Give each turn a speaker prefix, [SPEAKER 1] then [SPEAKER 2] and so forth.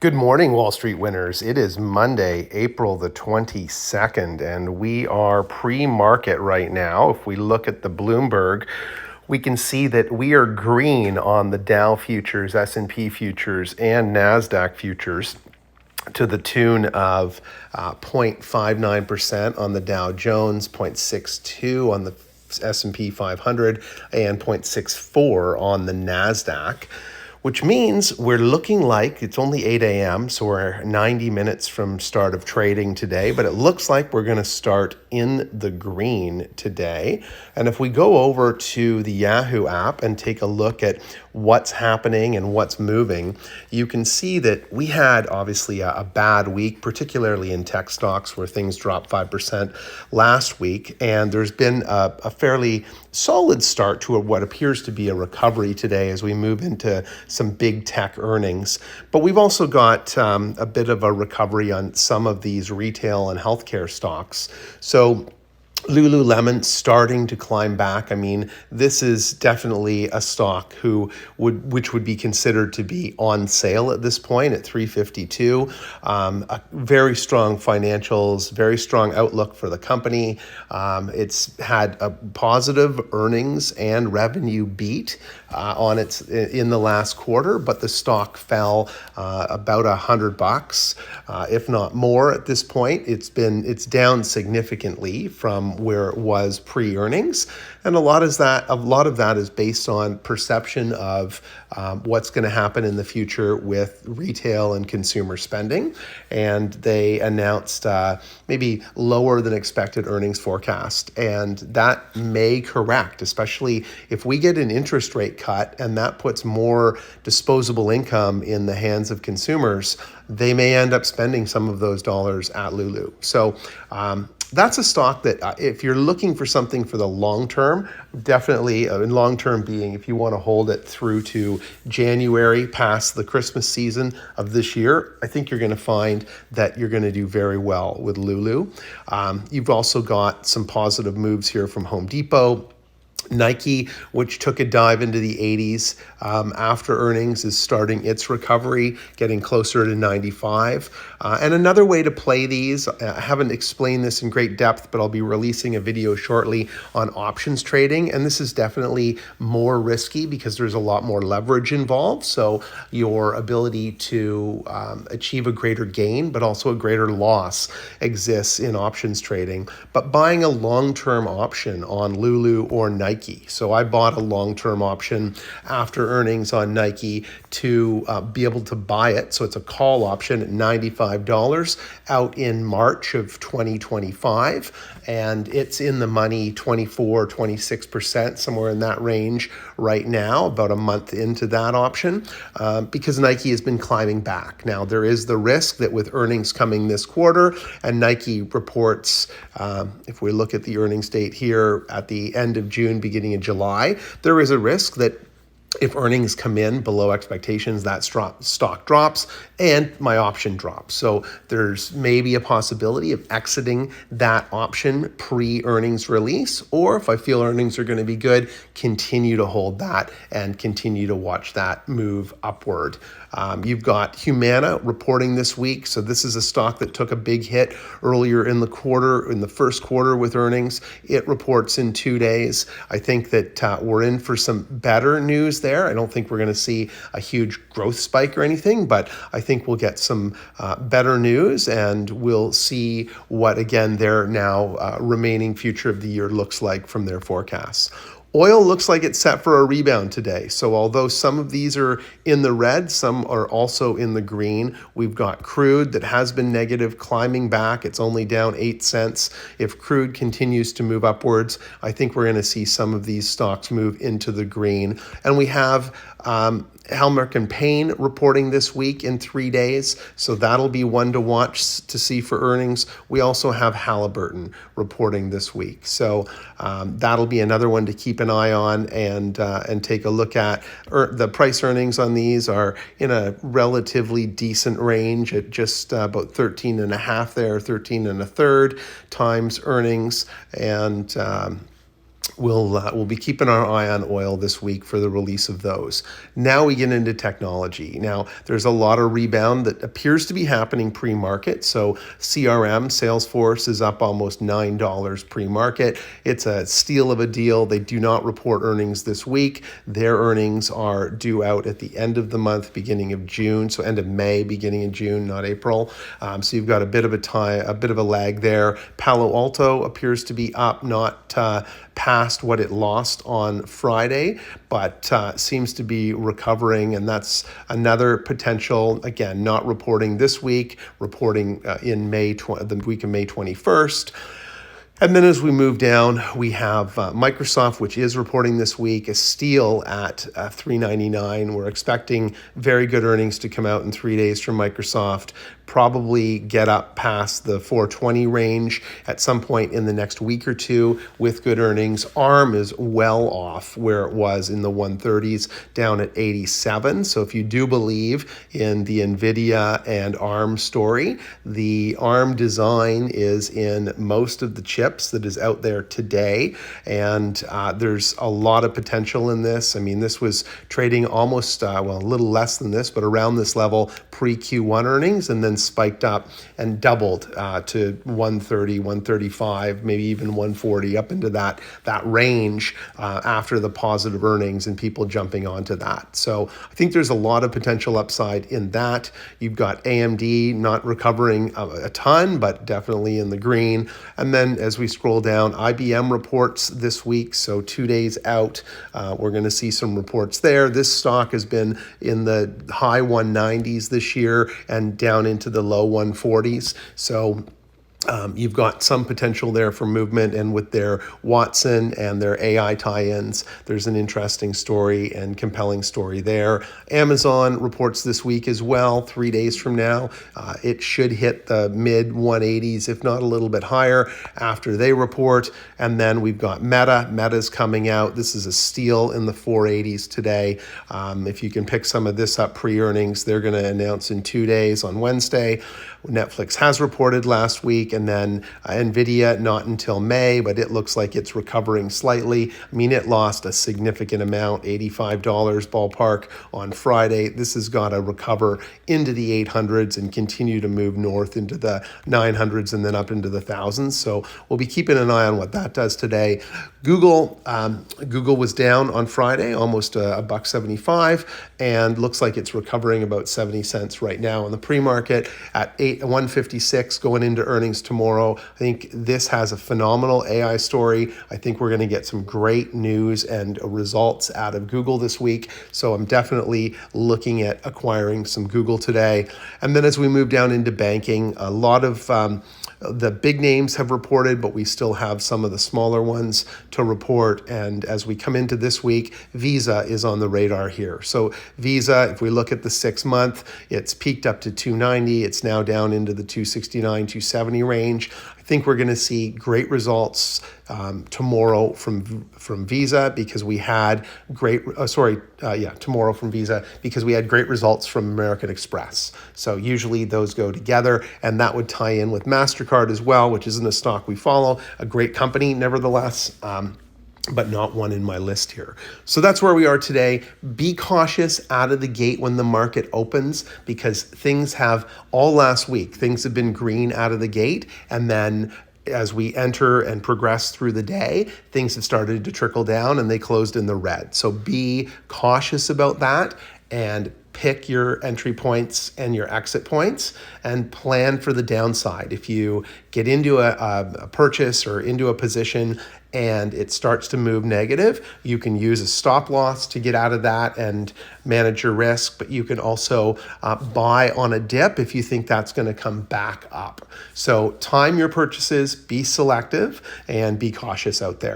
[SPEAKER 1] Good morning, Wall Street winners. It is Monday, April the 22nd, and we are pre-market right now. If we look at the Bloomberg, we can see that we are green on the Dow futures, S&P futures, and NASDAQ futures to the tune of 0.59% on the Dow Jones, 0.62 on the S&P 500, and 0.64 on the NASDAQ, which means we're looking like it's only 8 a.m., so we're 90 minutes from start of trading today, but it looks like we're going to start in the green today. And if we go over to the Yahoo app and take a look at what's happening and what's moving, you can see that we had obviously a bad week, particularly in tech stocks where things dropped 5% last week. And there's been a fairly solid start to what appears to be a recovery today as we move into some big tech earnings. But we've also got a bit of a recovery on some of these retail and healthcare stocks. So Lululemon starting to climb back. I mean, this is definitely a stock which would be considered to be on sale at this point at $352. A very strong financials, very strong outlook for the company. It's had a positive earnings and revenue beat on its in the last quarter, but the stock fell about $100, if not more at this point. It's down significantly from where it was pre-earnings, and a lot of that is based on perception of what's going to happen in the future with retail and consumer spending. And they announced maybe lower than expected earnings forecast, and that may correct, especially if we get an interest rate cut and that puts more disposable income in the hands of consumers. They may end up spending some of those dollars at Lulu. So that's a stock that if you're looking for something for the long term, definitely long term being if you want to hold it through to January past the Christmas season of this year, I think you're going to find that you're going to do very well with Lulu. You've also got some positive moves here from Home Depot. Nike, which took a dive into the 80s after earnings, is starting its recovery, getting closer to 95. And another way to play these, I haven't explained this in great depth, but I'll be releasing a video shortly on options trading. And this is definitely more risky because there's a lot more leverage involved. So your ability to achieve a greater gain, but also a greater loss exists in options trading. But buying a long-term option on Lulu or Nike. So I bought a long-term option after earnings on Nike to be able to buy it. So it's a call option at $95 out in March of 2025. And it's in the money 24, 26%, somewhere in that range right now, about a month into that option, because Nike has been climbing back. Now, there is the risk that with earnings coming this quarter, and Nike reports, if we look at the earnings date here at the end of June, beginning of July, there is a risk that if earnings come in below expectations, that stock drops and my option drops. So there's maybe a possibility of exiting that option pre-earnings release, or if I feel earnings are going to be good, continue to hold that and continue to watch that move upward. You've got Humana reporting this week. So this is a stock that took a big hit earlier in the quarter, in the first quarter with earnings. It reports in 2 days. I think that we're in for some better news there. I don't think we're going to see a huge growth spike or anything, but I think we'll get some better news, and we'll see what, again, their now remaining future of the year looks like from their forecasts. Oil looks like it's set for a rebound today. So although some of these are in the red, some are also in the green. We've got crude that has been negative, climbing back. It's only down 8 cents. If crude continues to move upwards, I think we're going to see some of these stocks move into the green. And we have Helmerich and Payne reporting this week in 3 days, so that'll be one to watch to see for earnings. We also have Halliburton reporting this week, so that'll be another one to keep an eye on and take a look at. The price earnings on these are in a relatively decent range at just about 13.5 there, 13 1/3 times earnings, and we'll be keeping our eye on oil this week for the release of those. Now we get into technology. Now there's a lot of rebound that appears to be happening pre-market. So CRM, Salesforce, is up almost $9 pre-market. It's a steal of a deal. They do not report earnings this week. Their earnings are due out at the end of the month, beginning of June. So end of May, beginning of June, not April. So you've got a bit of a lag there. Palo Alto appears to be up, not past what it lost on Friday, but seems to be recovering, and that's another potential. Again, not reporting this week, reporting in the week of May 21st. And then as we move down, we have Microsoft, which is reporting this week, a steal at $3.99. We're expecting very good earnings to come out in 3 days from Microsoft, probably get up past the 420 range at some point in the next week or two with good earnings. ARM is well off where it was in the 130s, down at 87. So if you do believe in the NVIDIA and ARM story, the ARM design is in most of the chips that is out there today, and there's a lot of potential in this. I mean, this was trading almost, a little less than this, but around this level pre-Q1 earnings, and then spiked up and doubled to 130, 135, maybe even 140, up into that range after the positive earnings and people jumping onto that. So I think there's a lot of potential upside in that. You've got AMD not recovering a ton, but definitely in the green. And then as we scroll down, IBM reports this week, so 2 days out. We're going to see some reports there. This stock has been in the high 190s this year and down into the low 140s. So you've got some potential there for movement, and with their Watson and their AI tie-ins, there's an interesting story and compelling story there. Amazon reports this week as well, 3 days from now. It should hit the mid 180s, if not a little bit higher, after they report. And then we've got Meta. Meta's coming out. This is a steal in the 480s today. If you can pick some of this up pre-earnings, they're going to announce in 2 days on Wednesday. Netflix has reported last week, and then NVIDIA not until May, but it looks like it's recovering slightly. I mean, it lost a significant amount, $85 ballpark on Friday. This has got to recover into the 800s and continue to move north into the 900s and then up into the thousands. So we'll be keeping an eye on what that does today. Google was down on Friday, almost $1.75, and looks like it's recovering about 70 cents right now in the pre-market at 156 going into earnings tomorrow. I think this has a phenomenal AI story. I think we're going to get some great news and results out of Google this week. So I'm definitely looking at acquiring some Google today. And then as we move down into banking, a lot of the big names have reported, but we still have some of the smaller ones to report. And as we come into this week, Visa is on the radar here. So Visa, if we look at the 6 month, it's peaked up to 290. It's now down into the 269, 270 range. I think we're going to see great results tomorrow from Visa because we had tomorrow from Visa because we had great results from American Express. So usually those go together, and that would tie in with MasterCard as well, which isn't a stock we follow, a great company nevertheless. But not one in my list here. So that's where we are today. Be cautious out of the gate when the market opens, because things have, all last week, things have been green out of the gate. And then as we enter and progress through the day, things have started to trickle down and they closed in the red. So be cautious about that and pick your entry points and your exit points and plan for the downside. If you get into a purchase or into a position and it starts to move negative, you can use a stop loss to get out of that and manage your risk, but you can also buy on a dip if you think that's going to come back up. So time your purchases, be selective, and be cautious out there.